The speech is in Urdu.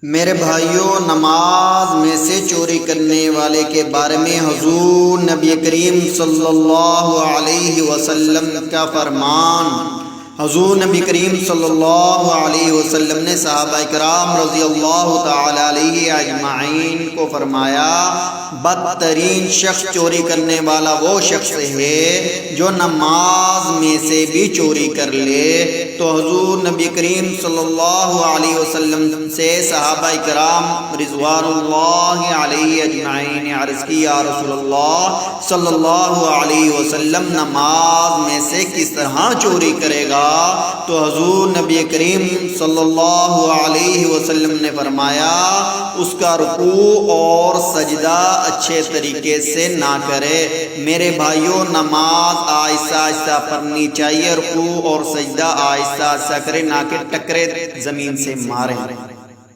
میرے بھائیوں، نماز میں سے چوری کرنے والے کے بارے میں حضور نبی کریم صلی اللہ علیہ وسلم کا فرمان۔ حضور نبی کریم صلی اللہ علیہ وسلم نے صحابہ کرام رضی اللہ تعالی علیہ اجمعین کو فرمایا، بدترین شخص چوری کرنے والا وہ شخص ہے جو نماز میں سے بھی چوری کر لے۔ تو حضور نبی کریم صلی اللہ علیہ وسلم سے صحابہ کرام رضوان اللہ علیہ اجمعین نے عرض کی، یا رسول اللہ صلی اللہ علیہ وسلم، نماز میں سے کس طرح چوری کرے گا؟ تو حضور نبی کریم صلی اللہ علیہ وسلم نے فرمایا، اس کا رکوع اور سجدہ اچھے طریقے سے نہ کرے۔ میرے بھائیوں، نماز آہستہ آہستہ پڑھنی چاہیے، رکوع اور سجدہ آہستہ آہستہ کرے، نہ کہ ٹکرے زمین سے مارے۔